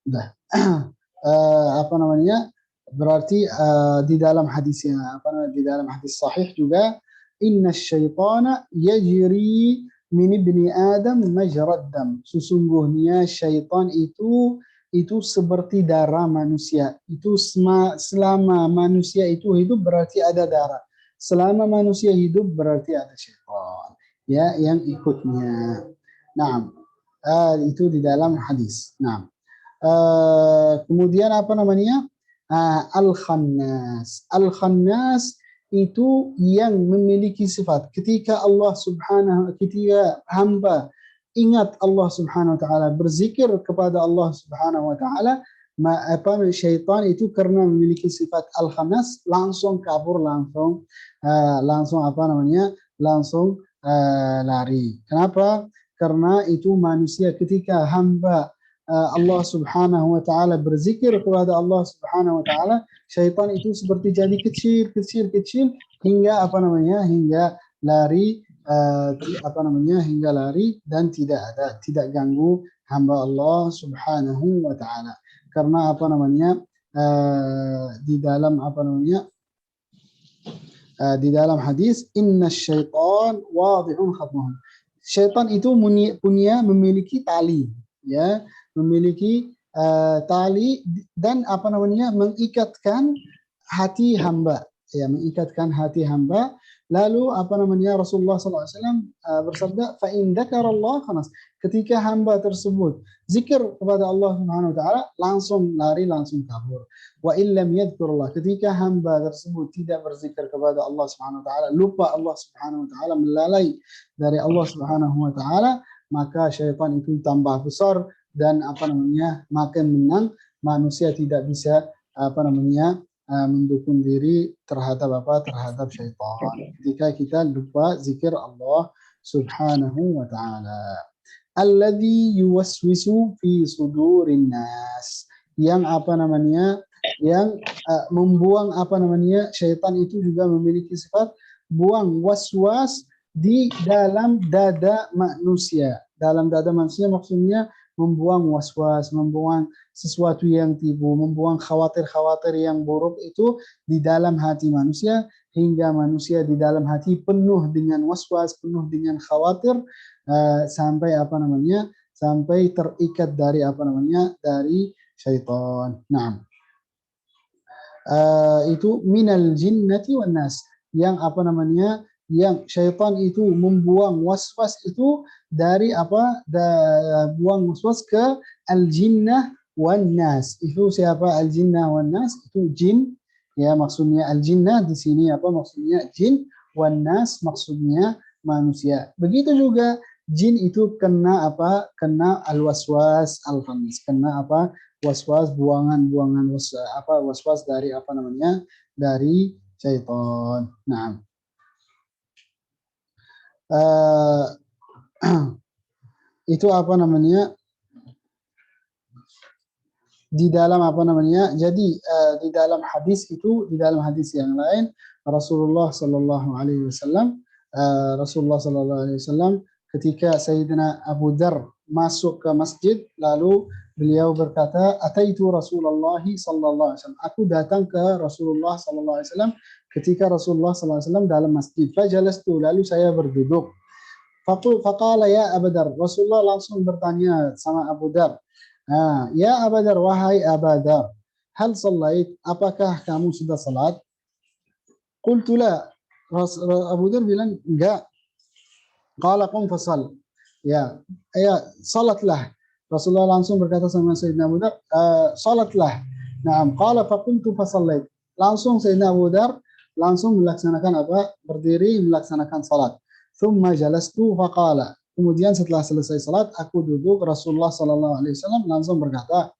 Udah. Apa namanya? Berarti di dalam hadisnya apa namanya? Di dalam hadis sahih juga inna syaitana yajri min ibni Adam majrad dam. Sesungguhnya syaitan itu seperti darah manusia. Itu selama manusia itu hidup berarti ada darah. Selama manusia hidup berarti ada syaitan. Ya, yang ikutnya. Nah, itu di dalam hadis. Nah, kemudian apa namanya? Al-Khannas. Al-Khannas itu yang memiliki sifat. Ketika hamba ingat Allah Subhanahu wa taala, berzikir kepada Allah Subhanahu wa taala, syaitan itu karena memiliki sifat al-khannas langsung kabur, langsung apa namanya? Langsung lari. Kenapa? Karena itu manusia ketika hamba Allah Subhanahu wa taala berzikir kepada Allah Subhanahu wa taala, syaitan itu seperti jadi kecil hingga apa namanya? Hingga lari hingga lari dan tidak ganggu hamba Allah Subhanahu wa taala. Karena apa namanya? Di dalam apa namanya? Di dalam hadis inna syaitan wadi'un khatmahu. Syaitan itu memiliki tali, ya, memiliki tali dan apa namanya? Mengikatkan hati hamba, ya, mengikatkan hati hamba. Lalu apa namanya? Rasulullah SAW bersabda, fa in dzakarallah khanas. Ketika hamba tersebut zikir kepada Allah Subhanahu wa taala, langsung lari, langsung kabur. Wa illam yadhkurullah, ketika hamba tersebut tidak berzikir kepada Allah Subhanahu wa taala, lupa Allah Subhanahu wa taala, melalai dari Allah Subhanahu wa taala, maka syaitan itu tambah besar dan apa namanya? Makin menang. Manusia tidak bisa apa namanya? Mendukung diri terhadap syaitan ketika kita lupa zikir Allah Subhanahu wa taala. Alladzi yuwaswisu fi sudurin nas, yang apa namanya? Yang membuang apa namanya? Syaitan itu juga memiliki sifat buang waswas di dalam dada manusia. Dalam dada manusia maksudnya membuang waswas, membuang sesuatu yang tipu, membuang khawatir-khawatir yang buruk itu di dalam hati manusia, hingga manusia di dalam hati penuh dengan waswas, penuh dengan khawatir, sampai apa namanya? Sampai terikat dari apa namanya? Dari syaitan. Nah, itu minal jinnati wan nas, yang apa namanya? Yang syaitan itu membuang waswas itu dari apa? Buang waswas ke al-jinnah wan nas. Itu siapa al-jinnah wan nas? Itu jin, ya, maksudnya al-jinnah di sini apa maksudnya? Jin, wan nas maksudnya manusia. Begitu juga jin itu kena apa? Kena al-waswas al-khamis. Kena apa? Was-was, buangan-buangan was-was dari apa namanya? Dari syaitan. Nah, itu apa namanya? Di dalam apa namanya? Jadi di dalam hadis itu, di dalam hadis yang lain Rasulullah Sallallahu Alaihi Wasallam ketika Sayyidina Abu Dzar masuk ke masjid, lalu beliau berkata, "Ataitu Rasulullah sallallahu alaihi wasallam." Aku datang ke Rasulullah sallallahu alaihi wasallam ketika Rasulullah sallallahu alaihi wasallam dalam masjid. Fajalastu, lalu saya berduduk. Faqala ya Abu Dzar. Rasulullah langsung bertanya sama Abu Dzar. Ya Abu Dzar, wahai Abu Dzar, hal sallait? Apakah kamu sudah salat? Qultu la. Abu Dzar bilang enggak. Qala qum fasal. Ya, salatlah. Rasulullah langsung berkata sama Sayyidina Abu Dzar, salatlah. Naam, qala faqumtu fasallait. Langsung Sayyidina Abu Dzar langsung melaksanakan apa? Berdiri melaksanakan salat. Thumma jalastu faqala. Kemudian setelah selesai salat, aku duduk. Rasulullah sallallahu alaihi wasallam langsung berkata,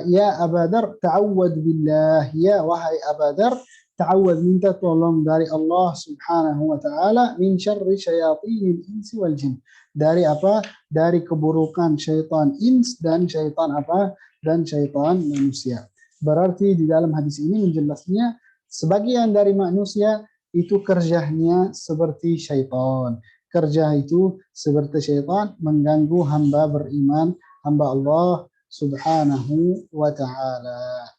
ya Abu Dzar, ta'awwad billah. Ya wahai Abu Dzar, ta'awwad, minta tolong dari Allah Subhanahu wa taala min syarri syayatinil insi wal jin. Dari apa? Dari keburukan syaitan ins dan syaitan apa? Dan syaitan manusia. Berarti di dalam hadis ini menjelasnya sebagian dari manusia itu kerjanya seperti syaitan. Kerja itu seperti syaitan mengganggu hamba beriman, hamba Allah Subhanahu wa ta'ala.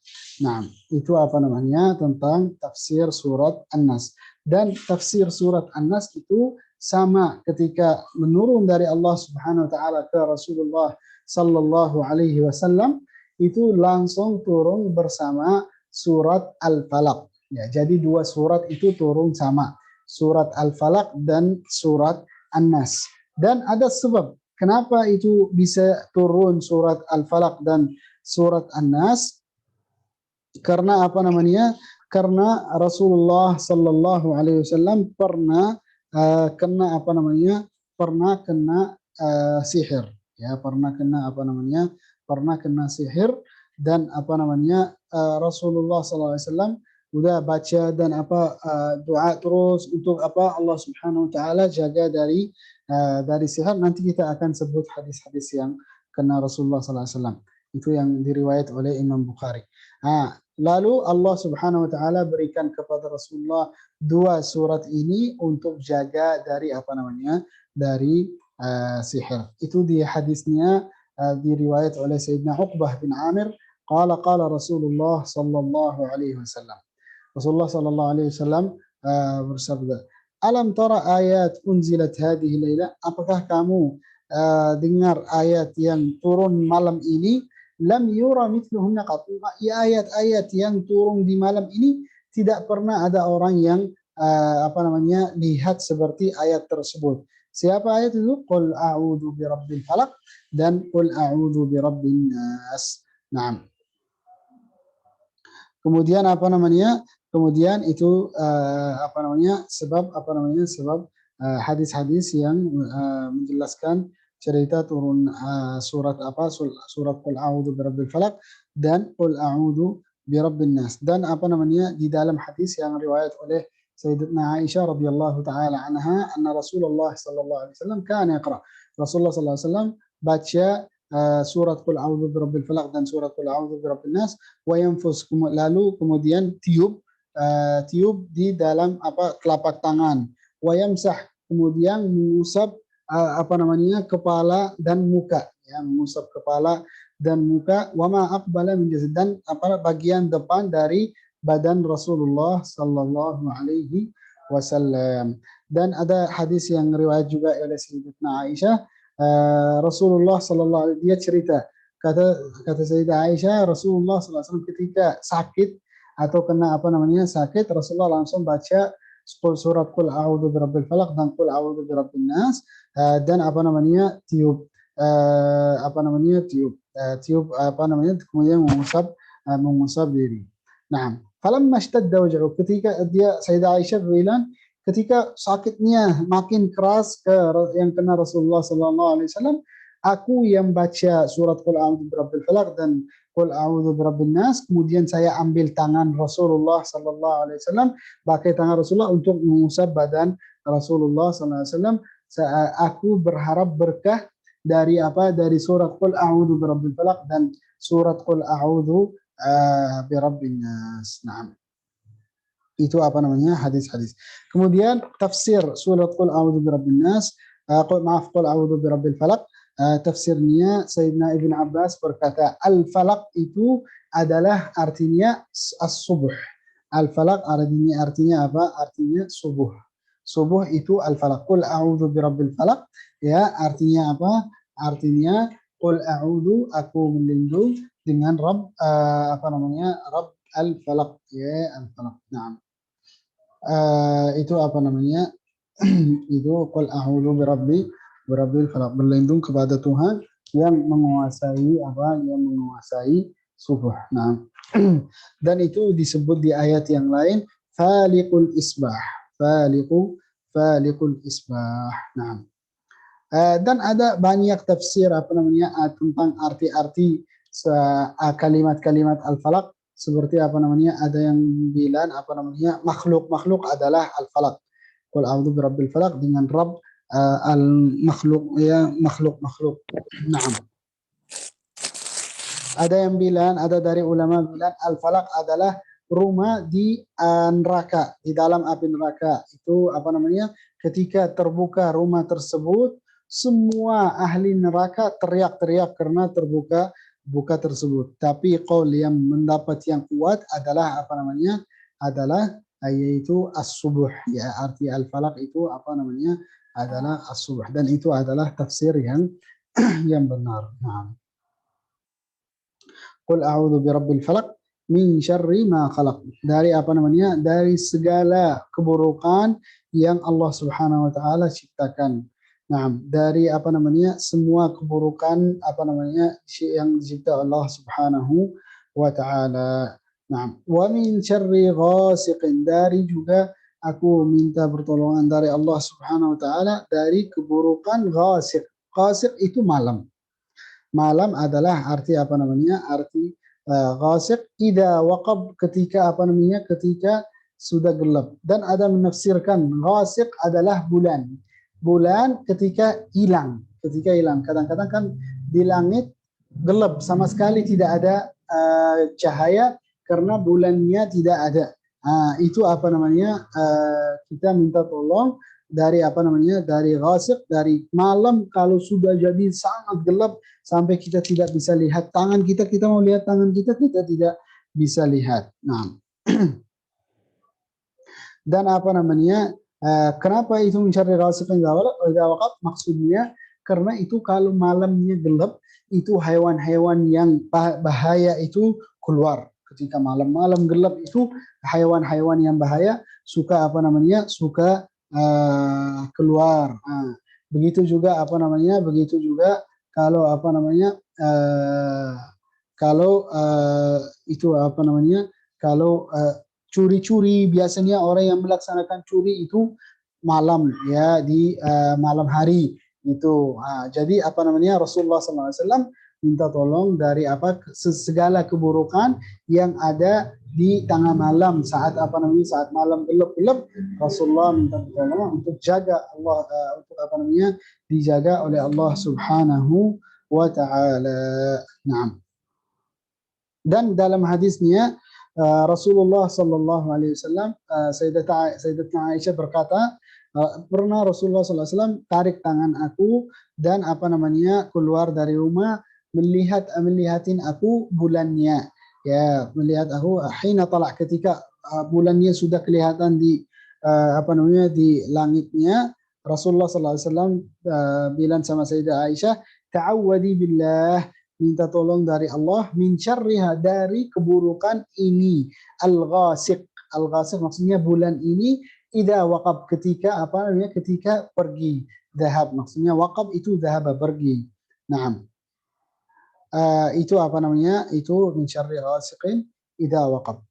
Nah, itu apa namanya tentang tafsir surat An-Nas. Dan tafsir surat An-Nas itu sama ketika menurun dari Allah Subhanahu wa taala ke Rasulullah sallallahu alaihi wasallam, itu langsung turun bersama surat Al-Falaq. Ya, jadi dua surat itu turun sama, surat Al-Falaq dan surat An-Nas. Dan ada sebab kenapa itu bisa turun surat Al-Falaq dan surat An-Nas, karena apa namanya? Karena Rasulullah Sallallahu Alaihi Wasallam pernah kena apa namanya? Pernah kena sihir, ya pernah kena apa namanya? Pernah kena sihir, dan apa namanya? Rasulullah Sallallahu Alaihi Wasallam udah baca dan apa doa terus untuk apa Allah Subhanahu Wa Taala jaga dari sihir. Nanti kita akan sebut hadis-hadis yang kena Rasulullah Sallallahu Alaihi Wasallam. Itu yang diriwayat oleh Imam Bukhari. Lalu Allah Subhanahu Wa Taala berikan kepada Rasulullah dua surat ini untuk jaga dari apa namanya, dari sihir. Itu di hadisnya diriwayat oleh Sayyidina Uqbah bin Amir. Qala Rasulullah sallallahu alaihi wasallam. Rasulullah sallallahu alaihi wasallam bersabda, "Alam tara ayat unzilat hadhihi laila?" Apakah kamu dengar ayat yang turun malam ini? Lam yura mithluhunna qat. Ya, ayat-ayat yang turun di malam ini tidak pernah ada orang yang apa namanya lihat seperti ayat tersebut. Siapa ayat itu? Qul a'udzu birabbil falaq dan qul a'udzu birabbin nas. Naam. Kemudian apa namanya? Kemudian itu apa namanya? Sebab apa namanya? Sebab hadis-hadis yang menjelaskan cerita turun surat apa, surat Qul a'udzu birabbil falaq dan Qul a'udzu birabbin nas. Dan apa namanya, di dalam hadis yang riwayat oleh Sayyidatuna Aisyah radhiyallahu taala anha, anna Rasulullah sallallahu alaihi wasallam kana yaqra. Rasulullah sallallahu alaihi wasallam baca surat Qul a'udzu birabbil falaq dan surat Qul a'udzu birabbin nas, wa yanfus, lalu kemudian tiup di dalam apa telapak tangan, wa yamsah, kemudian mengusap apa namanya kepala dan muka, ya mengusap kepala dan muka, wama aqbala min jasad, dan apa bagian depan dari badan Rasulullah sallallahu alaihi wasallam. Dan ada hadis yang riwayat juga oleh Sayyidatuna Aisyah, Rasulullah sallallahu alaihi, dia cerita, kata Sayyidah Aisyah, Rasulullah sallallahu alaihi wasallam ketika sakit atau kena apa namanya sakit, Rasulullah langsung baca surat Qul a'udzu birabbil falaq dan Qul a'udzu birabbin nas, dan apa namanya tiup apa namanya kemudian mengusap diri. Nah, falamma ishtadda waj'u, ketika dia Sayyidah Aisyah bilang ketika sakitnya makin keras yang kena Rasulullah sallallahu alaihi wasallam, aku yang baca surat Qul a'udzu birabbil falaq dan Qul a'udzu birabbin nas, kemudian saya ambil tangan Rasulullah sallallahu alaihi wasallam, pakai tangan Rasulullah untuk mengusap badan Rasulullah sallallahu alaihi wasallam. Aku berharap berkah dari apa, dari surat Qul a'udzu birabbil falaq dan surat Qul a'udzu birabbin nas. Naam. Itu apa namanya hadis-hadis. Kemudian tafsir surat Qul a'udzu birabbin nas, Qul a'udzu birabbil falaq. Tafsirnya Sayyidina Ibn Abbas berkata, al-falaq itu adalah artinya as-subuh. Al-falaq artinya apa? Artinya subuh. Subuh itu al-falaq. Qul a'udzu birabbil falaq, ya artinya apa? Artinya qul a'udzu, aku berlindung dengan Rabb apa namanya? Rabb al-falaq, ya al-falaq. Naam. Itu apa namanya? Itu qul a'udzu birabbil falaq, berlindung kepada Tuhan yang menguasai apa, yang menguasai subuh. Nah, dan itu disebut di ayat yang lain faliqul isbah, faliqul isbah. Nah, dan ada banyak tafsir apa namanya tentang arti-arti kalimat-kalimat al-falaq, seperti apa namanya ada yang bilang apa namanya makhluk adalah al-falaq. Qul a'udzu birabbil falaq dengan Rabb al-makhluk, ya makhluk. Naam. Ada yang bilang, ada dari ulama bilang al-falaq adalah rumah di neraka, di dalam api neraka. Itu apa namanya? Ketika terbuka rumah tersebut, semua ahli neraka teriak-teriak karena terbuka buka tersebut. Tapi qaul yang mendapat yang kuat adalah apa namanya? Adalah yaitu as-subuh, ya, arti al-falaq itu apa namanya? Adalah as-subuh, dan itu adalah tafsir yang yang benar. Nah, qul a'udzu birabbil falaq min syarri ma khalaq. Dari apa namanya? Dari segala keburukan yang Allah Subhanahu wa taala ciptakan. Nah, dari apa namanya? Semua keburukan apa namanya? Yang dicipta Allah Subhanahu wa taala. Nah, wa min syarri ghasiqin, dari juga aku minta pertolongan dari Allah Subhanahu wa taala dari keburukan ghasiq. Ghasiq itu malam. Malam adalah arti apa namanya? Arti ghasiq idza waqab, ketika apa namanya? Ketika sudah gelap. Dan ada menafsirkan ghasiq adalah bulan. Bulan ketika hilang, ketika hilang. Kadang-kadang kan di langit gelap sama sekali, tidak ada cahaya karena bulannya tidak ada. Itu apa namanya? Kita minta tolong dari apa namanya? Dari ghasiq, dari malam kalau sudah jadi sangat gelap sampai kita tidak bisa lihat tangan kita, kita mau lihat tangan kita, kita tidak bisa lihat. Nah, dan apa namanya? Kenapa itu mencari ghasiqin idza waqab? Maksudnya karena itu kalau malamnya gelap, itu hewan-hewan yang bahaya itu keluar. Ketika malam-malam gelap itu hewan-hewan yang bahaya suka apa namanya? Suka keluar. Begitu juga apa namanya? Begitu juga kalau apa namanya? Kalau itu apa namanya? Kalau curi-curi, biasanya orang yang melaksanakan curi itu malam, ya, di malam hari itu. Jadi apa namanya? Rasulullah SAW minta tolong dari apa? Segala keburukan yang ada di tengah malam, saat apa namanya? Saat malam gelap-gelap, Rasulullah minta tolong untuk jaga Allah, untuk apa namanya? Dijaga oleh Allah Subhanahu wa taala. Nah, dan dalam hadisnya Rasulullah Sallallahu Alaihi Wasallam, Sayyidatuna Aisyah berkata, pernah Rasulullah Sallallahu Alaihi Wasallam tarik tangan aku dan apa namanya? Keluar dari rumah, melihatin aku bulannya, ya, melihat aku hina talak, ketika bulannya sudah kelihatan di apa namanya? Di langitnya. Rasulullah Sallallahu Alaihi Wasallam bilang sama Sayyidah Aisyah, ta'awwadi billah, minta tolong dari Allah, min syarriha, dari keburukan ini, al-ghasiq. Al-ghasiq maksudnya bulan ini, idza waqab, ketika apa namanya? Ketika pergi, dhahab, maksudnya waqab itu dhahab, pergi. Naam. Itu apa namanya? Itu min syarri ghasiqin idza waqab.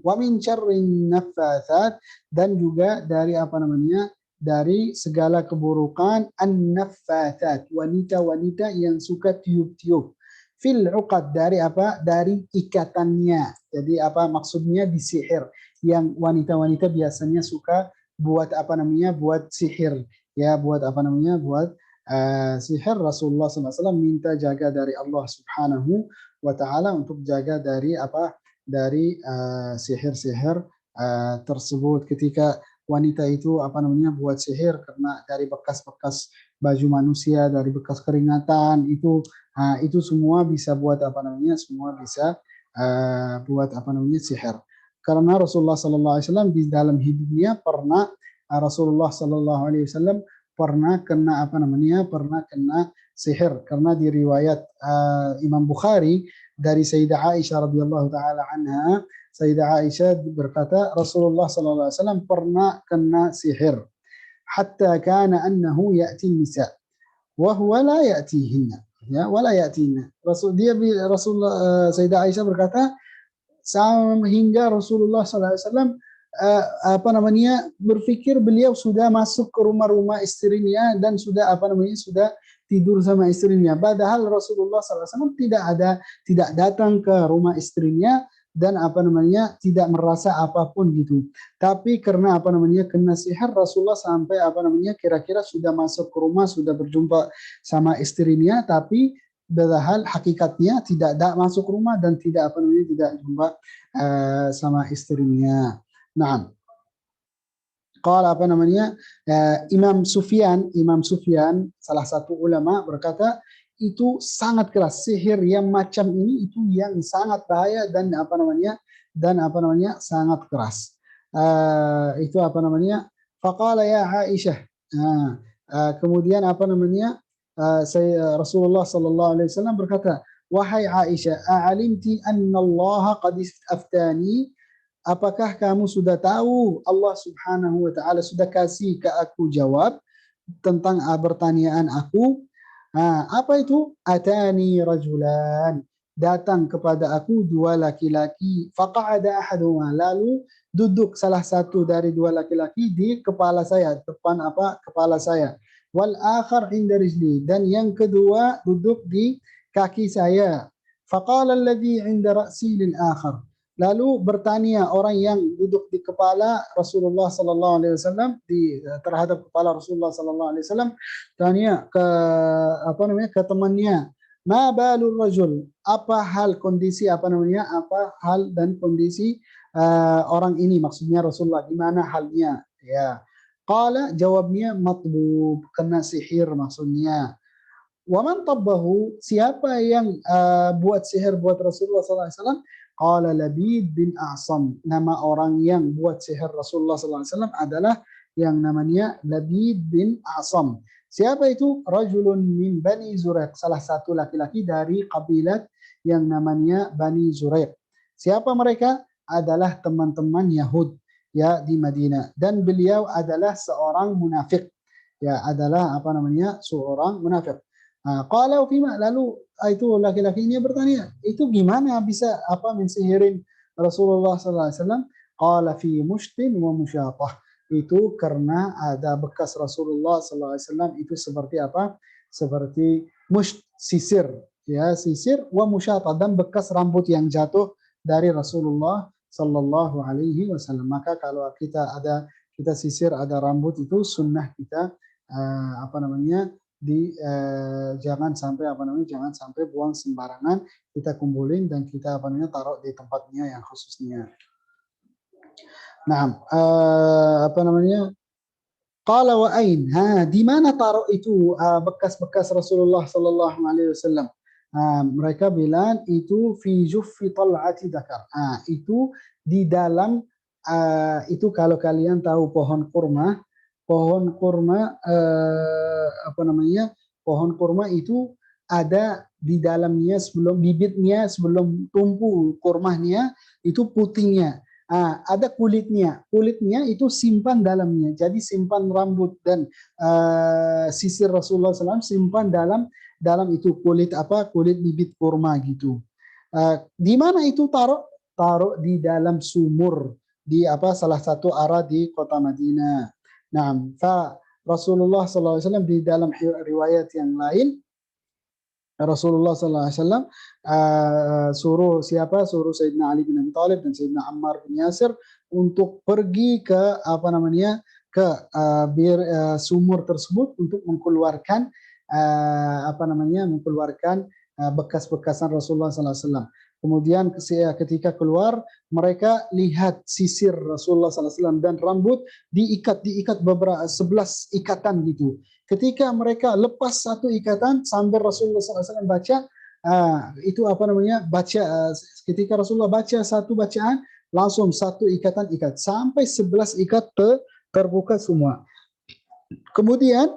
Wa min syarri naffatsat, dan juga dari apa namanya? Dari segala keburukan an-naffatsat, wanita-wanita yang suka tiup-tiup. Fil uqad, dari apa? Dari ikatannya. Jadi apa maksudnya? Disihir. Yang wanita-wanita biasanya suka buat apa namanya? Buat sihir. Ya, buat apa namanya? Buat sihir. Rasulullah SAW minta jaga dari Allah Subhanahu wa taala untuk jaga dari apa? Dari sihir-sihir tersebut. Ketika wanita itu apa namanya? Buat sihir karena dari bekas-bekas baju manusia, dari bekas keringatan itu semua bisa buat apa namanya? Semua bisa buat apa namanya? Sihir. Karena Rasulullah Sallallahu Alaihi Wasallam di dalam hidupnya pernah Rasulullah Sallallahu Alaihi Wasallam pernah kena apa namanya? Pernah kena sihir, karena di riwayat Imam Bukhari dari Sayyidah Aisyah radhiyallahu taala anha, Sayyidah Aisyah berkata Rasulullah Sallallahu Alaihi Wasallam pernah kena sihir, hatta kana annahu ya'ti nisa wa huwa la ya'tihinna, ya, wala ya'tina. Rasulullah Sayyidah Aisyah berkata hingga Rasulullah SAW apa namanya? Berpikir beliau sudah masuk ke rumah-rumah istrinya dan sudah apa namanya? Sudah tidur sama istrinya. Padahal Rasulullah SAW tidak datang ke rumah istrinya dan apa namanya? Tidak merasa apapun gitu. Tapi karena apa namanya? Kena sihir, Rasulullah sampai apa namanya? Kira-kira sudah masuk ke rumah, sudah berjumpa sama istrinya, tapi padahal hakikatnya tidak masuk rumah dan tidak apa namanya? Tidak jumpa sama istrinya. Nah, qala apa namanya? Imam Sufyan salah satu ulama berkata, itu sangat keras. Sihir yang macam ini itu yang sangat bahaya dan sangat keras. Itu apa namanya? Faqala ya Aisyah. Kemudian Rasulullah sallallahu alaihi wasallam berkata, wahai Aisyah, a'alimti anna Allah qad aftani? Apakah kamu sudah tahu Allah Subhanahu wa taala sudah kasih ke aku jawab tentang pertanyaan aku? Apa itu? Atani rajulan. Datang kepada aku dua laki-laki. Faqa'ada ahaduhuma. Lalu duduk salah satu dari dua laki-laki di kepala saya, depan kepala saya. Wal akhar inda rijli. Dan yang kedua duduk di kaki saya. Faqala alladhi inda ra'si lil akhar. Lalu bertanya orang yang duduk di kepala Rasulullah sallallahu alaihi wasallam terhadap kepala Rasulullah sallallahu alaihi wasallam, tanya ke temannya, ma balul rajul, apa hal dan kondisi orang ini, maksudnya Rasulullah, gimana halnya, ya. Qala, jawabnya, matbub, kena sihir maksudnya. Waman tabbahu, siapa yang buat sihir buat Rasulullah sallallahu alaihi wasallam? Qala Labid bin A'sam. Nama orang yang buat sihir Rasulullah sallallahu alaihi wasallam adalah yang namanya Labid bin A'sam. Siapa itu? Rajulun min Bani Zuraiq, salah satu laki-laki dari kabilat yang namanya Bani Zuraiq. Siapa mereka? Adalah teman-teman Yahud ya di Madinah, dan beliau adalah seorang munafik. Ya, adalah seorang munafik. Qala fima, lalu itu laki-laki ini bertanya, itu gimana bisa mensihirin Rasulullah sallallahu alaihi wasallam? Qala fi mushtin wa musyatah. Itu karena ada bekas Rasulullah sallallahu alaihi wasallam itu seperti apa? Seperti musht, sisir, ya, sisir, wa musyatah, dan bekas rambut yang jatuh dari Rasulullah sallallahu alaihi wasallam. Maka kalau kita sisir ada rambut, itu sunnah kita jangan sampai buang sembarangan, kita kumpulin dan kita taruh di tempatnya yang khususnya. Nah, qala wa ain, di mana taruh itu bekas-bekas Rasulullah sallallahu alaihi wasallam? Mereka bilang itu fi juffi tal'ati dakar. Itu di dalam itu kalau kalian tahu pohon kurma pohon kurma itu ada di dalamnya, sebelum bibitnya, sebelum tumbuh kurmanya itu putingnya. Ada kulitnya itu simpan dalamnya. Jadi simpan rambut dan sisir Rasulullah SAW simpan dalam itu kulit bibit kurma gitu. Di mana itu taruh di dalam sumur di salah satu arah di kota Madinah. Nah, Rasulullah SAW di dalam riwayat yang lain, Rasulullah SAW suruh Sayyidina Ali bin Abi Thalib dan Sayyidina Ammar bin Yasir untuk pergi ke sumur tersebut untuk mengeluarkan bekas-bekasan Rasulullah SAW. Kemudian ketika keluar, mereka lihat sisir Rasulullah SAW dan rambut diikat beberapa 11 ikatan gitu. Ketika mereka lepas satu ikatan sambil Rasulullah SAW baca, ketika Rasulullah baca satu bacaan, langsung satu ikatan ikat sampai 11 ikat terbuka semua. Kemudian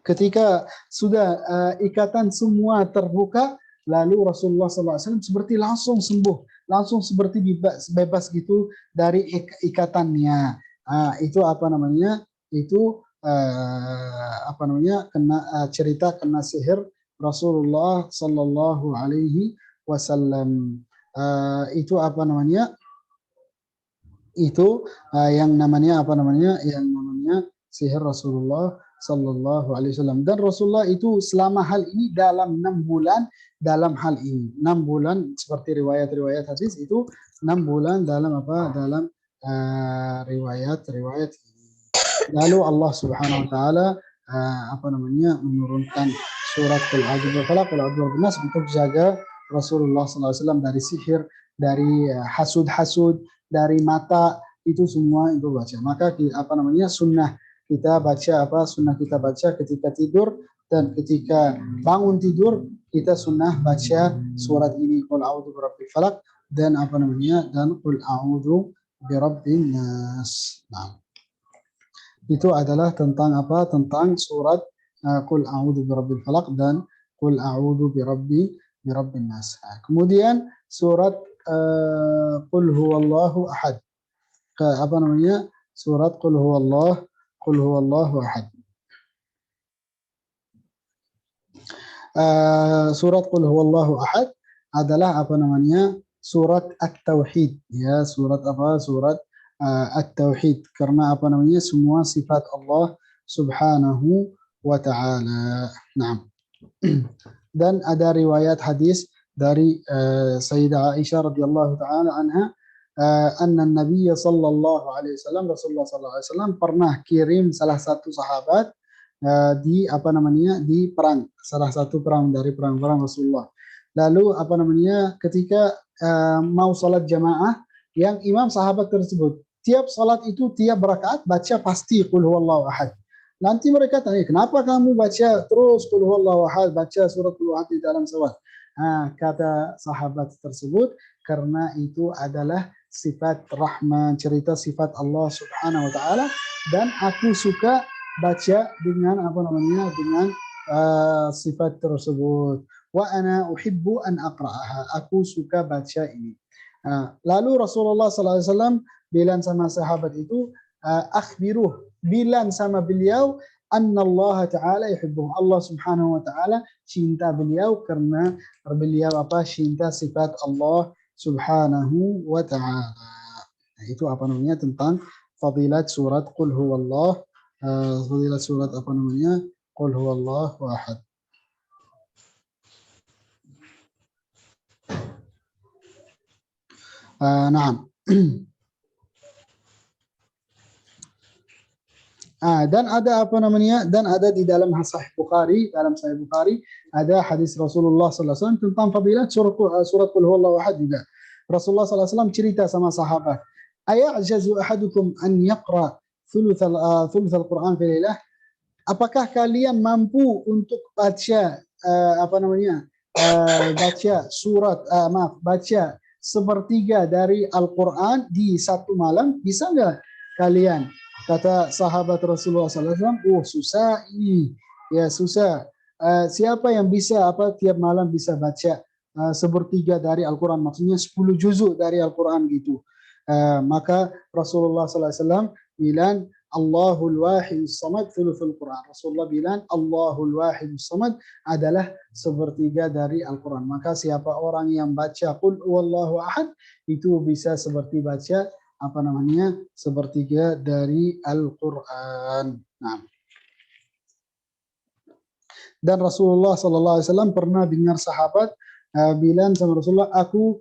ketika sudah ikatan semua terbuka, lalu Rasulullah SAW seperti langsung sembuh, langsung seperti bebas gitu dari ikatannya. Cerita kena sihir Rasulullah Sallallahu Alaihi Wasallam. Yang namanya sihir Rasulullah Sallallahu Alaihi Wasallam. Dan Rasulullah itu selama hal ini dalam 6 bulan dalam hal ini. 6 bulan seperti riwayat-riwayat hadis itu 6 bulan dalam riwayat-riwayat ini. Lalu Allah Subhanahu wa taala menurunkan surat Al-A'udzu Falaq, Al-A'udzu Nas untuk jaga Rasulullah sallallahu alaihi wasallam dari sihir, dari hasud-hasud, dari mata, itu semua itu baca. Maka sunnah kita baca ketika tidur Dan ketika bangun tidur kita sunnah baca surat ini, Qul a'udzu birabbil falaq dan dan Qul a'udzu birabbin nas. Nah, itu adalah tentang apa? Tentang surat Qul a'udzu birabbil falaq dan Qul a'udzu birabbin nas. Nah, kemudian surat Qul huwallahu ahad. Surat Qul huwallahu ahad. Surat Qul huwallahu ahad adalah surat at-tauhid, ya, surat at-tauhid, karena semua sifat Allah Subhanahu wa taala. Nah, dan ada riwayat hadis dari Sayyidah Aisyah radhiyallahu taala anha, anna Nabi sallallahu alaihi wasallam, Rasulullah sallallahu alaihi wasallam pernah kirim salah satu sahabat di perang, salah satu perang dari perang-perang Rasulullah. Lalu ketika mau salat jamaah, yang imam sahabat tersebut tiap salat itu tiap rakaat baca pasti Qul huwallahu ahad. Nanti mereka tanya, kenapa kamu baca terus Qul huwallahu ahad, baca surat Qul huwallahu ahad di dalam salat? Kata sahabat tersebut, karena itu adalah sifat rahman, cerita sifat Allah Subhanahu wa taala, dan aku suka baca dengan dengan sifat tersebut. Wa ana uhibbu an aqra'aha, aku suka baca ini. Lalu Rasulullah sallallahu alaihi wasallam bilang sama sahabat itu, akhbiruh, bilang sama beliau, annallaha ta'ala yuhibbuh, Allah Subhanahu wa taala cinta beliau karena beliau cinta sifat Allah Subhanahu wa taala. Nah, itu tentang fadilat surat Qul huwallah, fadilat surat Qul huwallahu ahad. Naam. Dan ada dan ada di dalam Sahih Bukhari, ada hadis Rasulullah sallallahu alaihi wasallam tentang fadilat surat Qul huwallahu ahad juga. Rasulullah sallallahu alaihi wasallam cerita sama sahabat, "Aya'jazu ahadukum an yaqra thuluth al-Qur'an fi lailah?" Apakah kalian mampu untuk baca baca sepertiga dari Al-Quran di satu malam? Bisa nggak kalian? Kata sahabat Rasulullah SAW, susah ini, ya susah. Siapa yang bisa tiap malam bisa baca sepertiga dari Al-Quran, maksudnya 10 juzuk dari Al-Quran gitu. Maka Rasulullah SAW bilang, Allahul Wahidus Samad thuluthul Quran. Rasulullah bilang Allahul Wahidus Samad adalah sepertiga dari Al-Quran. Maka siapa orang yang baca Qul huwallahu ahad itu bisa seperti baca sepertiga dari Al-Quran. Nah. Dan Rasulullah sallallahu alaihi wasallam pernah dengar sahabat bilang sama Rasulullah, aku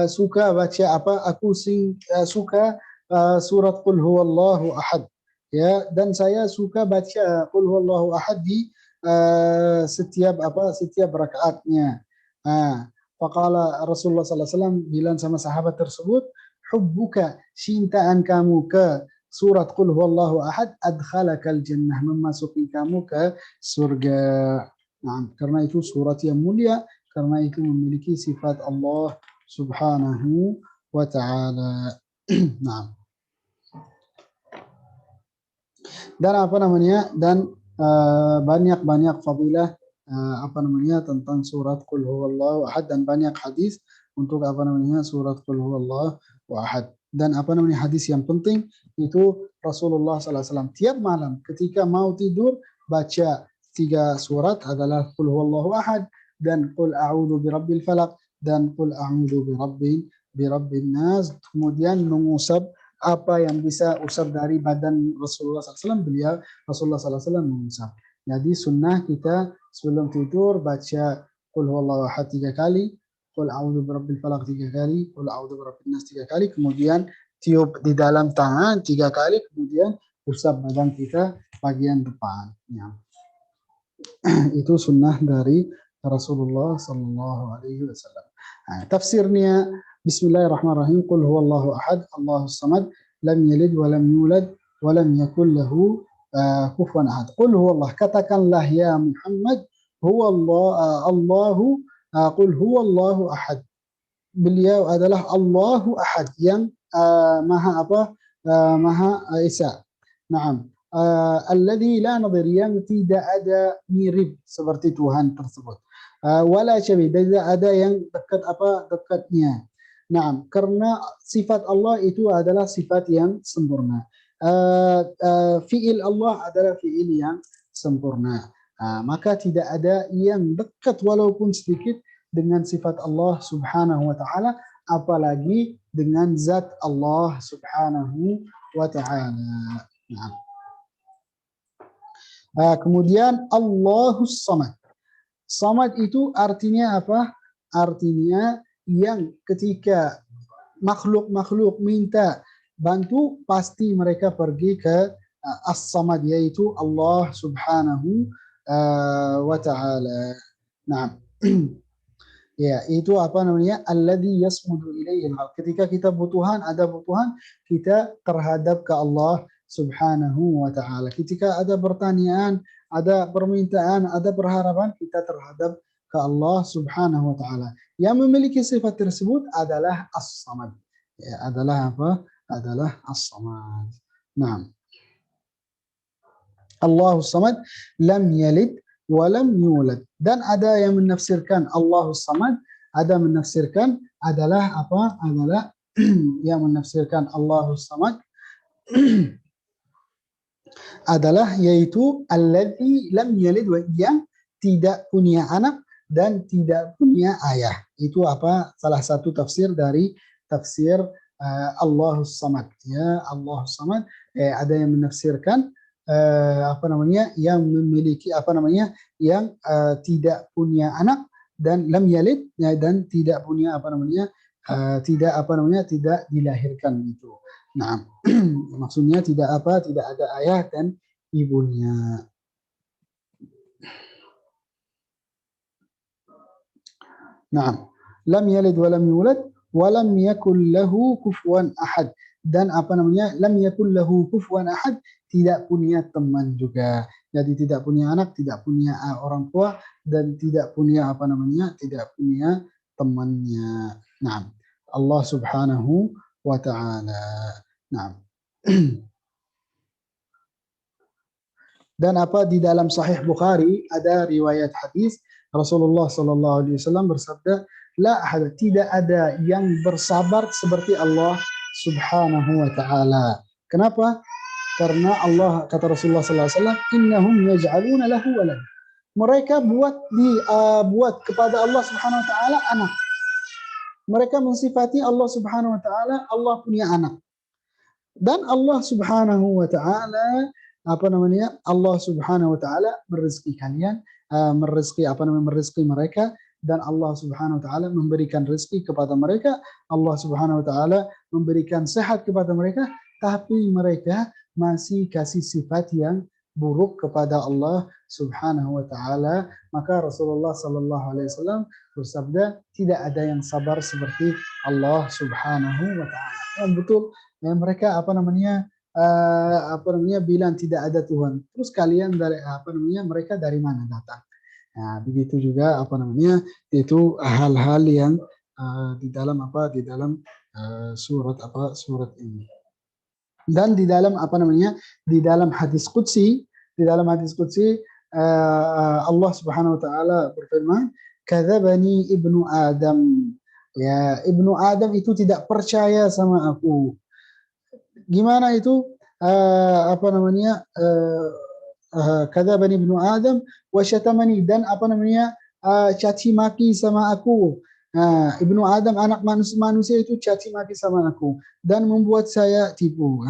suka baca suka surat Qul huwallahu ahad. Ya, dan saya suka baca Qul huwallahu ahad di setiap rakaatnya. Faqala Rasulullah sallallahu alaihi wasallam bilang sama sahabat tersebut, hubbuka, cintaan kamu ke surat Qul huwallahu ahad adkhalakal jannah, memasuki kamu ke surga. Nah, karena itu surat yang mulia, karena itu memiliki sifat Allah Subhanahu wa taala. Nah. Dan banyak fadilah tentang surat Qul huwallahu ahad, dan banyak hadis untuk surat Qul huwallahu ahad. Dan hadis yang penting itu Rasulullah sallallahu alaihi wasallam tiap malam ketika mau tidur baca 3 surat adalah Qul huwallahu ahad dan Qul a'udzu birabbil falaq dan Qul a'udzu birabbin nas. Kemudian mengusap apa yang bisa usap dari badan Rasulullah SAW, Rasulullah SAW mengusap. Jadi sunnah kita sebelum tidur baca Qul huwallahu ahad 3 kali, Qul a'udzu birabbil falaq 3 kali, Qul a'udzu birabbin nas 3 kali, kemudian tiup di dalam tangan 3 kali, kemudian usap badan kita bagian depan. Ya. Itu sunnah dari Rasulullah Sallallahu Alaihi Wasallam. Tafsirnya Bismillahirrahmanirrahim. Qul huwallahu ahad, Allahus samad, lam yalid wa lam yulad wa lam yakul lahu kufuwan ahad. Qul huwallah, katakanlah ya Muhammad, huwallah, Allahu, qul huwallahu ahad. Beliau adalah Allahu ahad yang maha apa? Maha esa. Naam. Alladzi la nadhir, yang tidak ada mirip seperti Tuhan tersebut. Wala syabih, tidak ada yang dekat apa dekatnya. Naam, karena sifat Allah itu adalah sifat yang sempurna. Fiil Allah adalah fiil yang sempurna. Maka tidak ada yang dekat walaupun sedikit dengan sifat Allah Subhanahu wa taala, apalagi dengan zat Allah Subhanahu wa taala. Nah. Kemudian Allahus Samad. Samad itu artinya apa? Artinya yang ketika makhluk-makhluk minta bantu, pasti mereka pergi ke As-Samad, yaitu Allah Subhanahu wa taala. Nah. Ya, itu apa namanya? Alladzi yasmudu ilaihi al-khalq. Ketika kita ada butuhan kita terhadap ke Allah Subhanahu wa taala. Ketika ada pertanyaan, ada permintaan, ada perharapan, kita terhadap ke Allah Subhanahu wa taala. Yang memiliki sifat tersebut adalah As-Samad. Ya, adalah apa? Adalah As-Samad. Naam. Allahus Samad lam yalid walam yulad. Dan ada yang menafsirkan Allahus Samad, ada menafsirkan adalah apa? Adalah yang menafsirkan Allahus Samad adalah yaitu alladzi lam yalid, yang tidak punya anak dan tidak punya ayah. Itu apa? Salah satu tafsir dari tafsir Allahus Samad. Ya, Allahus Samad. Ada yang menafsirkan apa namanya, yang memiliki apa namanya, yang tidak punya anak dan lam yalid, ya, dan tidak punya apa namanya, tidak apa namanya, tidak dilahirkan itu. Nah, maksudnya tidak apa, tidak ada ayah dan ibunya. Nah, lam yalid wa lam yulad wa lam yakul lahu kufuwan ahad. Dan apa namanya, lam yakul lahu kufuwan ahad, tidak punya teman juga. Jadi tidak punya anak, tidak punya orang tua, dan tidak punya apa namanya, tidak punya temannya. Nah, Allah Subhanahu wa taala. Nah. Dan apa, di dalam Sahih Bukhari ada riwayat hadis Rasulullah sallallahu alaihi wasallam bersabda, la ahad, tidak ada yang bersabar seperti Allah Subhanahu wa taala. Kenapa? Karena Allah, kata Rasulullah sallallahu alaihi wasallam, innahum yaj'aluna lahu walad. Mereka buat kepada Allah Subhanahu wa taala anak. Mereka mensifati Allah Subhanahu wa taala Allah punya anak. Dan Allah Subhanahu wa taala apa namanya? Allah Subhanahu wa taala merezeki kalian, merezeki mereka, dan Allah Subhanahu wa taala memberikan rezeki kepada mereka. Allah Subhanahu wa taala memberikan sehat kepada mereka, tapi mereka masih kasih sifat yang buruk kepada Allah Subhanahu wa taala. Maka Rasulullah sallallahu alaihi wasallam bersabda, tidak ada yang sabar seperti Allah Subhanahu wa taala. Yang betul, ya, mereka apa namanya bilang tidak ada Tuhan. Terus kalian dari apa namanya, mereka dari mana datang? Nah, begitu juga apa namanya, itu hal-hal yang di dalam surat ini. Dan di dalam apa namanya, di dalam hadis qudsi, Allah Subhanahu wa taala berfirman, kadzabani ibnu Adam. Ya, ibnu Adam itu tidak percaya sama aku. Gimana itu? Apa namanya? Kadzabani ibnu Adam wa syatamani, dan apa namanya, caci maki sama aku. Ibnu Adam, anak manusia itu caci maki sama aku dan membuat saya tipu.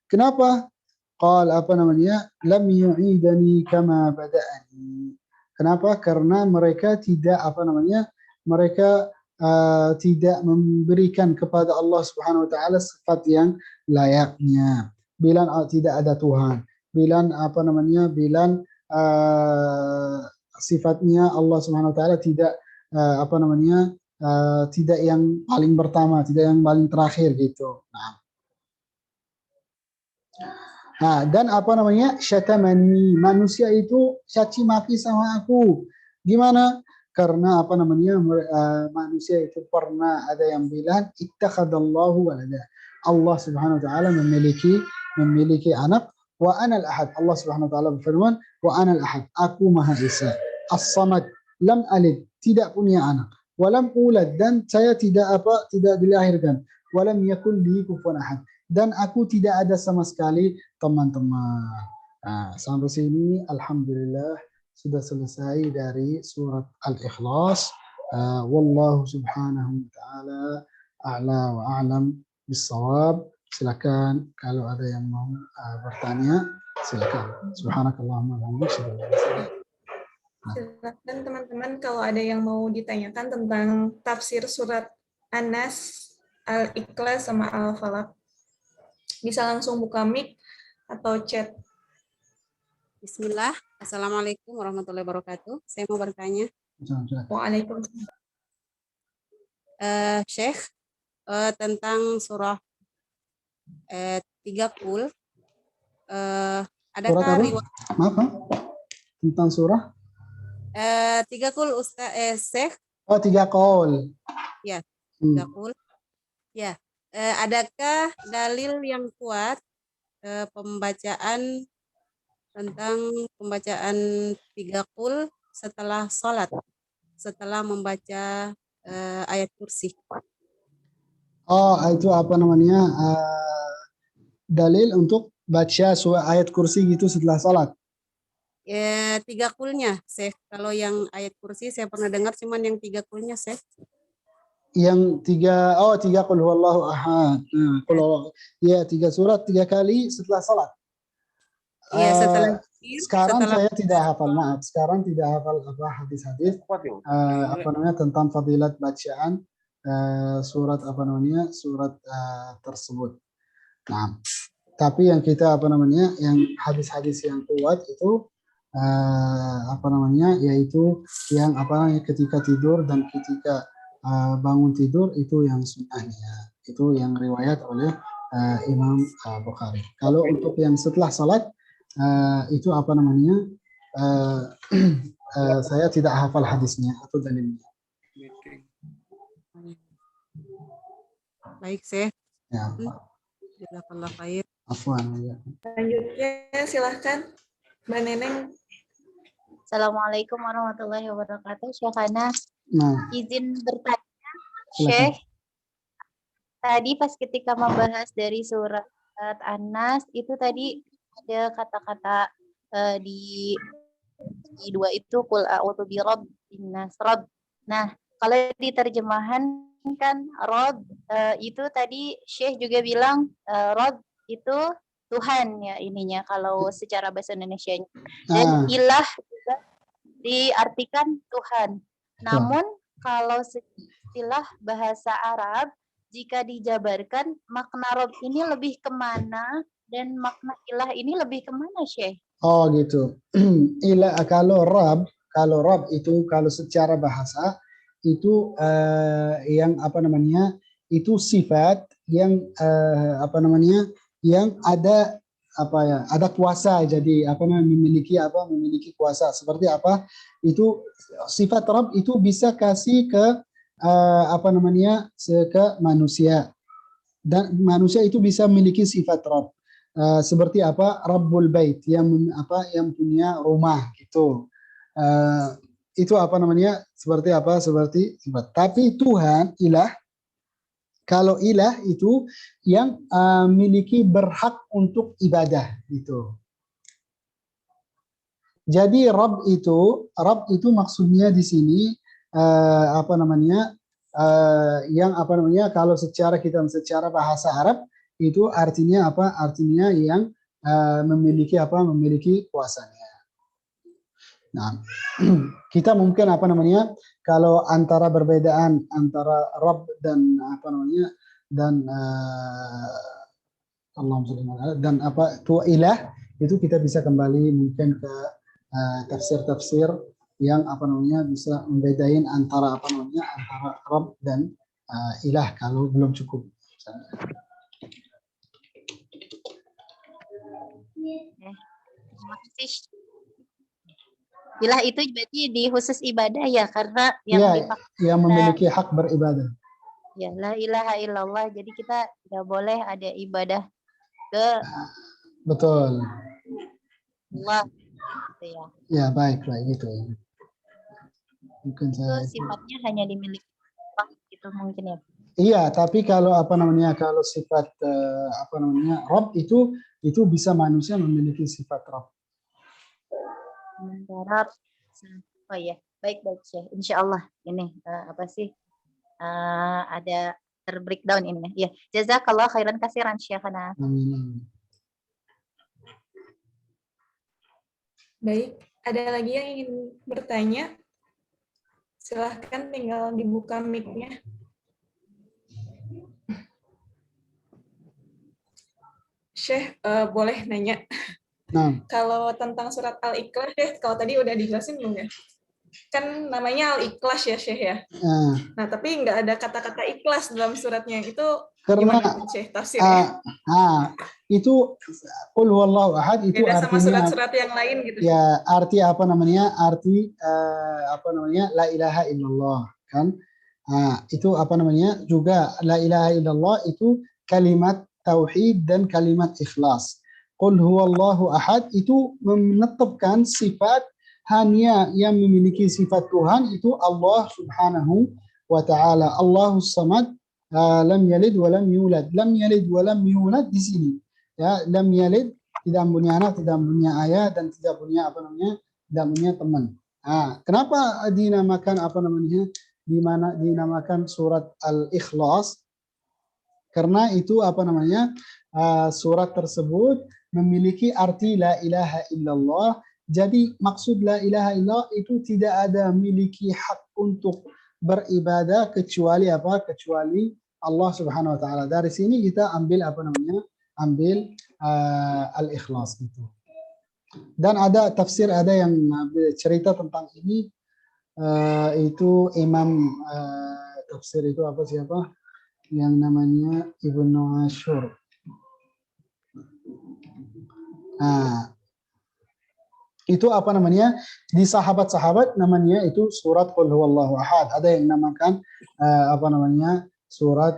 Kenapa? Qal, apa namanya, lam yu'idani kama bada'ani. Kenapa? Karena mereka tidak apa namanya, mereka tidak memberikan kepada Allah Subhanahu wa taala sifat yang layaknya. Bilang tidak ada Tuhan. Bilang apa namanya, bilang sifatnya Allah Subhanahu wa taala tidak apa namanya, tidak yang paling pertama, tidak yang paling terakhir gitu. Nah, dan apa namanya? Syatamani. Manusia itu caci maki sama aku. Gimana? Karena apa namanya? Manusia itu pernah ada yang bilang ittakhadallahu walada. Allah Subhanahu wa taala memiliki anak wa ana al-ahad. Allah Subhanahu wa taala berfirman wa ana al-ahad. Aku Maha Esa. As-samad, lam alid, tidak punya anak. Walam ulad, dan saya tidak dilahirkan. Walam yakun li kufuwan ahad. Dan aku tidak ada sama sekali teman-teman. Nah, sampai sini alhamdulillah sudah selesai dari surat Al-Ikhlas. Wallahu subhanahu wa ta'ala a'la wa a'lam bis-shawab. Silakan kalau ada yang mau bertanya, silakan. Subhanakallahumma wa bihamdika. Silakan teman-teman kalau ada yang mau ditanyakan tentang tafsir surat An-Nas, Al-Ikhlas sama Al-Falaq. Bisa langsung buka mic atau chat. Bismillah. Assalamualaikum warahmatullahi wabarakatuh. Saya mau bertanya. Waalaikumsalam. Syekh, tentang surah 3 Qul. Adakah riwayat? Maaf, tentang surah? 3 Qul Syekh. Oh, 3 qaul. Ya, 3 Qul. Ya. Adakah dalil yang kuat tentang pembacaan 3 Qul setelah sholat, setelah membaca ayat kursi? Oh, itu apa namanya? Dalil untuk baca surah ayat kursi gitu setelah sholat. 3 Qulnya, Syekh. Kalau yang ayat kursi saya pernah dengar, cuman yang 3 Qulnya, Syekh. Yang 3 qul huwallahu ahad. Ya, 3 surat 3 kali setelah sholat. Iya, setelah sekarang saya tidak hafal, maaf. Sekarang tidak hafal apa hadis-hadis apa namanya tentang fadilat bacaan surat apa namanya surat tersebut. Nah, tapi yang kita apa namanya yang hadis-hadis yang kuat itu apa namanya yaitu yang apa namanya ketika tidur dan ketika bangun tidur itu yang sunnahnya, itu yang riwayat oleh Imam Bukhari. Kalau untuk yang setelah salat itu apa namanya saya tidak hafal hadisnya atau dalilnya. Baik, Syekh. Ya. Jazakallah khair. Afwan. Selanjutnya silahkan Mbak Neneng. Assalamualaikum warahmatullahi wabarakatuh. Syekh Hana, izin bertanya, Syekh. Tadi pas ketika membahas dari surat An-Nas itu tadi ada kata-kata di 2 itu qul a'udzu birabbin nas. Nah, kalau di terjemahan kan Rabb itu tadi Syekh juga bilang Rabb itu Tuhan ya ininya kalau secara bahasa Indonesianya. Dan ilah juga diartikan Tuhan. Namun kalau istilah bahasa Arab jika dijabarkan makna Rabb ini lebih kemana dan makna ilah ini lebih kemana, Syekh? Oh gitu. Ilah kalau Rabb itu kalau secara bahasa itu yang apa namanya itu sifat yang apa namanya yang ada apa ya ada kuasa, jadi apa namanya memiliki kuasa seperti apa itu sifat Rabb itu bisa kasih ke apa namanya ke manusia, dan manusia itu bisa memiliki sifat Rabb seperti apa Rabbul Bait yang punya rumah gitu. Itu apa namanya seperti sifat. Tapi Tuhan ilah, kalau ilah itu yang miliki berhak untuk ibadah gitu. Jadi Rabb itu maksudnya di sini apa namanya yang apa namanya kalau secara bahasa Arab itu artinya apa? Artinya yang memiliki kuasanya. Nah, kita mungkin apa namanya kalau antara perbedaan antara Rabb dan apa namanya dan apa itu ilah itu kita bisa kembali mungkin ke tafsir-tafsir yang apa namanya bisa membedain antara apa namanya antara Rabb dan ilah kalau belum cukup. Terima kasih. Bila itu berarti di khusus ibadah ya, karena yang yang memiliki hak beribadah. Ya, la ilaha illallah. Jadi kita tidak boleh ada ibadah ke Betul. Allah. Gitu ya. Ya, baik gitu ya. Mungkin Itu sifatnya hanya dimiliki Allah gitu mungkin ya. Iya, tapi kalau kalau sifat Rabb itu bisa manusia memiliki sifat Rabb. Mendarat. Oh ya, baik Syekh. Insya Allah ini ada terbreakdown ini ya. Jazakallah khairan kasiran Syekhana. Amin. Baik, ada lagi yang ingin bertanya? Silahkan tinggal dibuka mic-nya. Syekh, boleh nanya? Nah. Kalau tentang surat Al-Ikhlas, kalau tadi udah dijelasin belum ya? Kan namanya Al-Ikhlas ya, Syekh ya? Nah, tapi nggak ada kata-kata ikhlas dalam suratnya. Itu karena gimana, Syekh, tafsirnya? Itu Qul huwallahu ahad itu beda artinya sama surat-surat yang lain gitu. Ya, arti la ilaha illallah kan? Itu juga la ilaha illallah itu kalimat tauhid dan kalimat ikhlas. Qul huwallahu ahad itu menetapkan sifat hanya yang memiliki sifat Tuhan itu Allah Subhanahu wa taala. Allahus samad, lam yalid wa lam yulad. Lam yalid wa lam yulad di sini. Ya, lam yalid tidak punya anak, tidak punya ayah, dan tidak punya tidak punya teman. Kenapa dinamakan dinamakan surat Al-Ikhlas? Karena itu surat tersebut memiliki arti la ilaha illallah. Jadi maksud la ilaha illallah itu tidak ada miliki hak untuk beribadah kecuali Allah Subhanahu wa taala. Dari sini kita ambil Al-Ikhlas itu. Dan ada tafsir, ada yang cerita tentang ini, itu Imam tafsir itu siapa yang namanya Ibnu Ashur. Itu di sahabat-sahabat namanya itu surat Qul huwallahu ahad. Ada yang namakan surat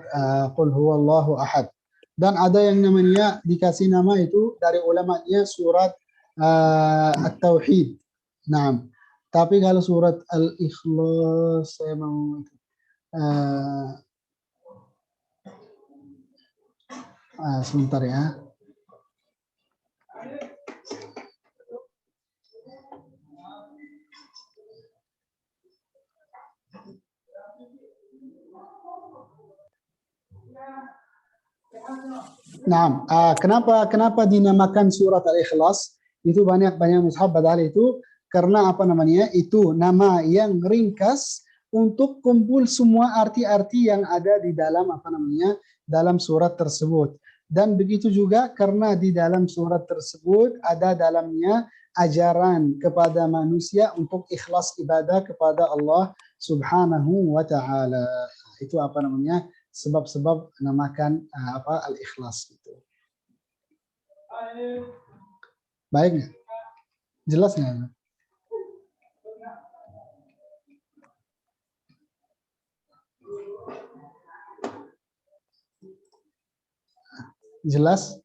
Qul huwallahu ahad. Dan ada yang namanya dikasih nama itu dari ulamanya surat At-Tauhid. Nah, tapi kalau surat Al-Ikhlas saya mau sebentar ya. Nah, kenapa dinamakan surat Al-Ikhlas? Itu banyak mushaf badal itu karena itu nama yang ringkas untuk kumpul semua arti-arti yang ada di dalam dalam surat tersebut. Dan begitu juga karena di dalam surat tersebut ada dalamnya ajaran kepada manusia untuk ikhlas ibadah kepada Allah Subhanahu wa taala. Itu sebab-sebab namakan Al-Ikhlas gitu. Baik nggak? Jelas nggak? Jelas?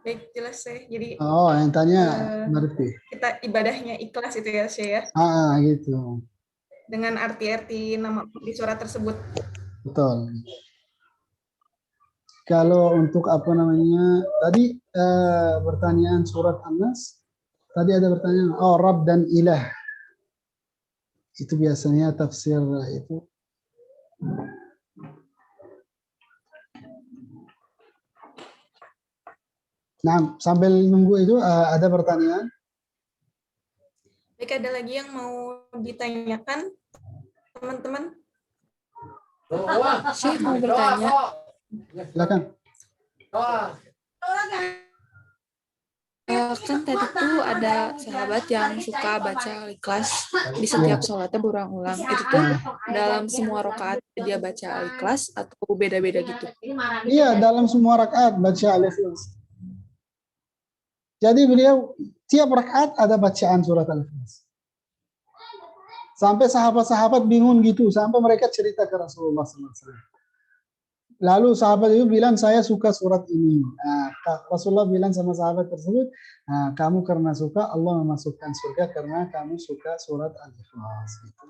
Baik, jelas Syekh. Jadi yang tanya berarti kita ibadahnya ikhlas itu ya, Syekh ya? Gitu. Dengan arti-arti nama di surat tersebut. Betul. Kalau untuk tadi pertanyaan surat An-Nas, tadi ada pertanyaan, Rabb dan Ilah. Itu biasanya tafsir itu. Nah, sambil nunggu itu ada pertanyaan? Baik, ada lagi yang mau ditanyakan, teman-teman? Syekh mau bertanya. Silakan. Kan tadi tuh ada sahabat yang suka baca Al-Ikhlas di setiap sholatnya berulang-ulang. Itu tuh dalam semua rakaat dia baca Al-Ikhlas atau beda-beda gitu? Iya, dalam semua rakaat baca Al-Ikhlas. Jadi beliau tiap rakaat ada bacaan surat Al-Ikhlas. Sampai sahabat-sahabat bingung gitu, sampai mereka cerita ke Rasulullah SAW. Lalu sahabat itu bilang, saya suka surat ini. Nah, Rasulullah bilang sama sahabat tersebut, nah, kamu karena suka, Allah memasukkan surga karena kamu suka surat Al-Ikhlas. Gitu.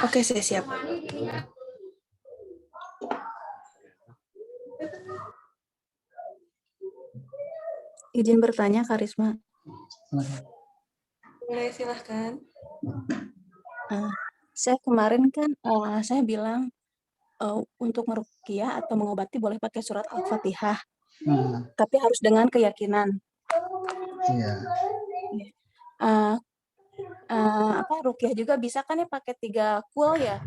Oke, saya siap. Izin bertanya, Karisma. Boleh, silahkan. Saya kemarin kan saya bilang untuk meruqyah atau mengobati boleh pakai surat Al-Fatihah, tapi harus dengan keyakinan. Iya. Ruqyah juga bisa kan ya pakai 3 kul ya?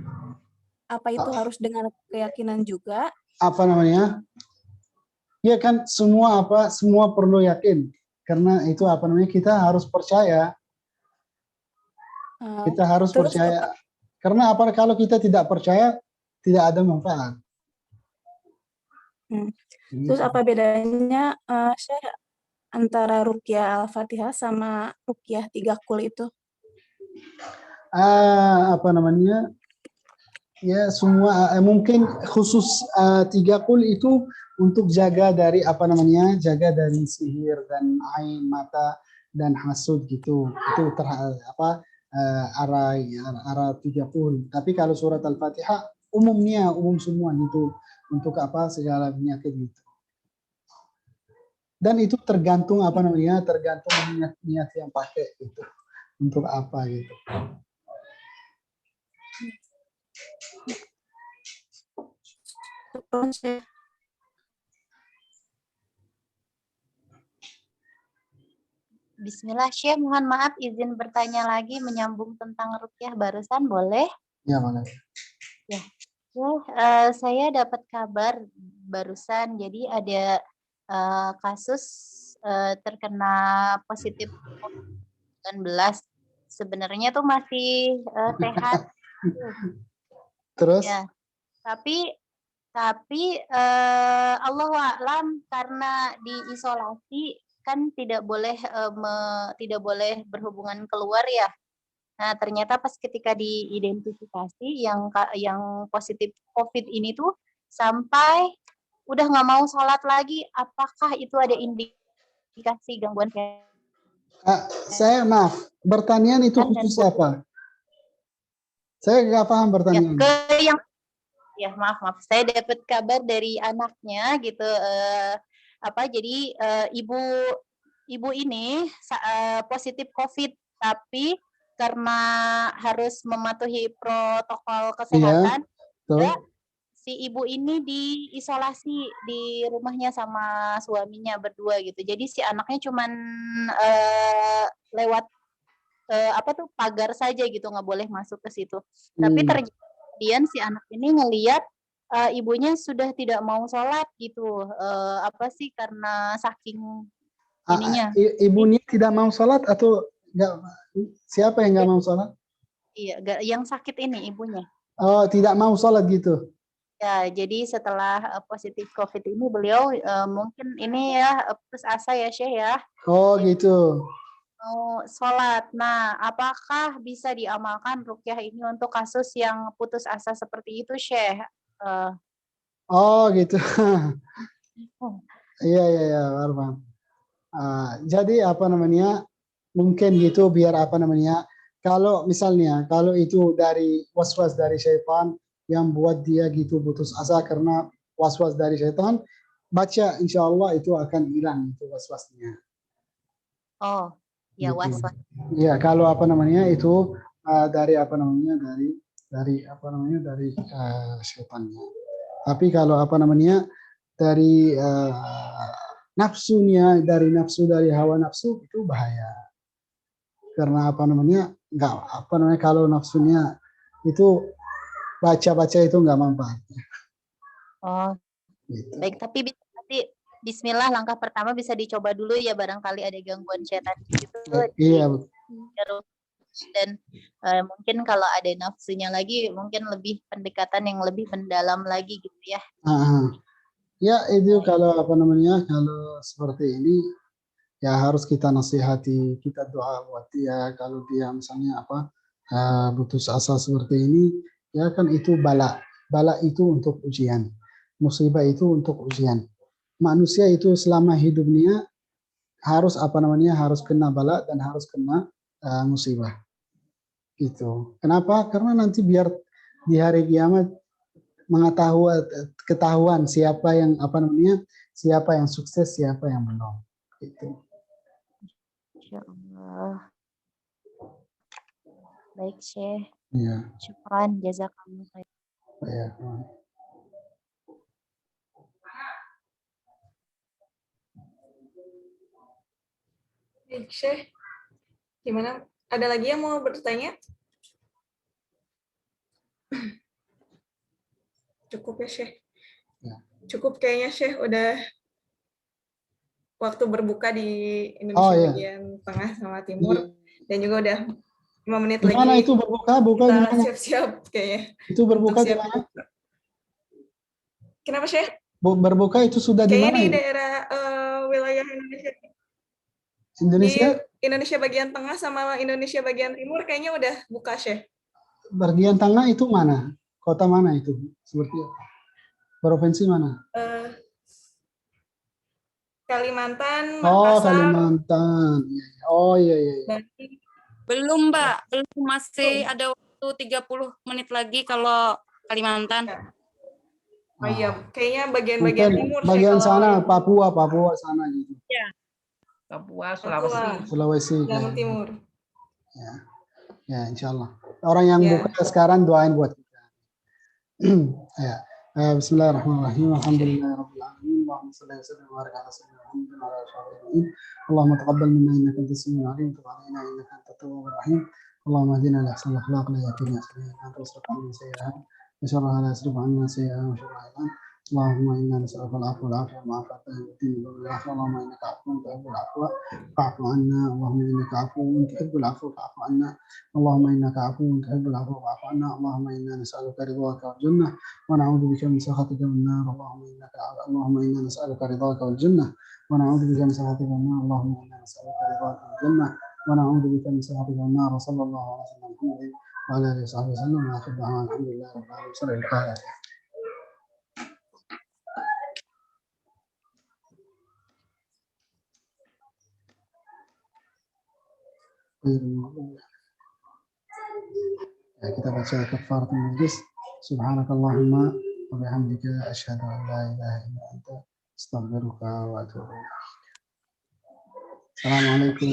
Apa itu harus dengan keyakinan juga? Apa namanya? Ya kan semua perlu yakin. Karena itu apa namanya? Kita harus percaya. Kita harus percaya. Karena kalau kita tidak percaya, tidak ada manfaat. Terus apa bedanya saya antara ruqyah Al-Fatihah sama ruqyah 3 kul itu? Apa namanya? Ya semua mungkin khusus 3 kul itu untuk jaga dari jaga dari sihir dan ain mata dan hasud gitu. Itu arah 3 kul. Tapi kalau surat Al-Fatihah umum semua gitu untuk segala penyakit gitu. Dan itu tergantung tergantung niat yang pakai gitu. Untuk apa gitu. Bismillah, Syekh, mohon maaf izin bertanya lagi menyambung tentang ruqyah barusan, boleh? Ya, boleh. Ya. Saya dapat kabar barusan, jadi ada kasus terkena positif COVID-19. Sebenarnya tuh masih sehat. Terus? Ya. Tapi Allahu a'lam karena diisolasi kan tidak boleh berhubungan keluar ya. Nah, ternyata pas ketika diidentifikasi yang positif COVID ini tuh sampai udah nggak mau sholat lagi. Apakah itu ada indikasi gangguan saya maaf, pertanyaan itu khusus apa? Saya nggak paham pertanyaan. Ya, maaf. Saya dapat kabar dari anaknya gitu. Jadi ibu ini positif COVID, tapi karena harus mematuhi protokol kesehatan, si ibu ini diisolasi di rumahnya sama suaminya berdua gitu. Jadi si anaknya cuman lewat pagar saja gitu, nggak boleh masuk ke situ. Tapi kemudian si anak ini ngelihat ibunya sudah tidak mau sholat gitu. Karena saking ininya. Ibunya tidak mau sholat atau nggak? Siapa yang nggak mau sholat? Iya, yang sakit ini ibunya. Oh, tidak mau sholat gitu. Ya, jadi setelah positif COVID ini beliau mungkin ini ya putus asa ya Syekh ya. Oh gitu. Mau sholat. Nah, apakah bisa diamalkan ruqyah ini untuk kasus yang putus asa seperti itu, Syekh? Oh gitu. Iya, paham. Jadi mungkin gitu biar kalau misalnya kalau itu dari waswas dari syaitan yang buat dia gitu putus asa karena waswas dari syaitan, baca insya Allah itu akan hilang itu waswasnya. Oh, ya gitu. waswas. Ya kalau itu dari dari syaitannya. Tapi kalau dari nafsunya, dari hawa nafsu itu bahaya. Karena kalau nafsunya itu baca itu nggak manfaat. Oh, gitu. baik. Tapi Bismillah langkah pertama bisa dicoba dulu ya, barangkali ada gangguan setan gitu. Iya. Dan mungkin kalau ada nafsunya lagi, mungkin lebih pendekatan yang lebih mendalam lagi gitu ya. Ya itu kalau kalau seperti ini ya harus kita nasihati, kita doa buat dia. Kalau dia misalnya putus asa seperti ini, ya kan itu bala itu untuk ujian, musibah itu untuk ujian. Manusia itu selama hidupnya harus harus kena bala dan harus kena musibah. Gitu. Kenapa? Karena nanti biar di hari kiamat ketahuan siapa yang siapa yang sukses, siapa yang belum. Gitu. Insyaallah. Baik, Syekh. Ya. Syukran, jazakallahu khair. Ya. Syekh, gimana? Ada lagi yang mau bertanya? Cukup ya, Syekh? Ya. Cukup kayaknya, Syekh. Udah waktu berbuka di Indonesia bagian tengah sama timur. Dan juga udah 5 menit lagi. Gimana itu berbuka? Kita siap-siap kayaknya. Itu berbuka di mana? Kenapa, Syekh? Berbuka itu sudah di mana? Kayaknya di daerah wilayah Indonesia. Di Indonesia bagian tengah sama Indonesia bagian timur kayaknya udah buka, Syekh. Bagian tengah itu mana? Kota mana itu? Seperti apa? Provinsi mana? Kalimantan, Oh, Makassar. Kalimantan. Oh, iya. Belum, Mbak. Belum, masih ada waktu 30 menit lagi kalau Kalimantan. Oh iya, kayaknya bagian timur. Bagian sana, Papua sana gitu. Ya. Papua, Sulawesi. Kalimantan Timur. Ya, insya Allah. Orang yang buka sekarang doain buat kita. Ya. Bismillahirrahmanirrahim. Alhamdulillahirabbil alamin. Allahumma shalli wa sallim wa barik ala sayyidina Muhammadin wa ala alihi. Allahumma taqabbal minna innaka antas samiul alim wa tub alaina innaka antat tawwabur rahim. Allahumma hdina li ahsanil akhlaq la yahdina illa anta wasrifna min sayyi'at wa sharra la yasrif 'anna sayyi'at wa sharra Allahumma inna nas'aluka al-'afwa wal 'afiyata wa 'afiyatan fid din wal akhirah. Allahumma innaka 'afuwwun tuhibbul 'afwa fa'fu 'anna. Allahumma innaka 'afuwwun tuhibbul 'afwa fa'fu 'anna. Allahumma innaka 'afuwwun tuhibbul 'afwa fa'fu 'anna. Allahumma inna nas'aluka ridhaka wal jannah wa na'udzu bika min sakhatika wan nar. Allahumma inna nas'aluka ridhaka wal jannah wa na'udzu bika min sakhatika wan nar. Allahumma inna nas'aluka ridhaka wal jannah wa na'udzu bika min sakhatika wan nar. Sallallahu alaihi wa sallam wa ala alihi wa sahbihi wasallam. Wa akhiru da'wana alhamdulillahi rabbil alamin. Ya, kita baca kafaratul majlis. Subhanakallahumma wa bihamdika asyhadu an la ilaha illa anta astaghfiruka wa atubu ilaik. Assalamualaikum.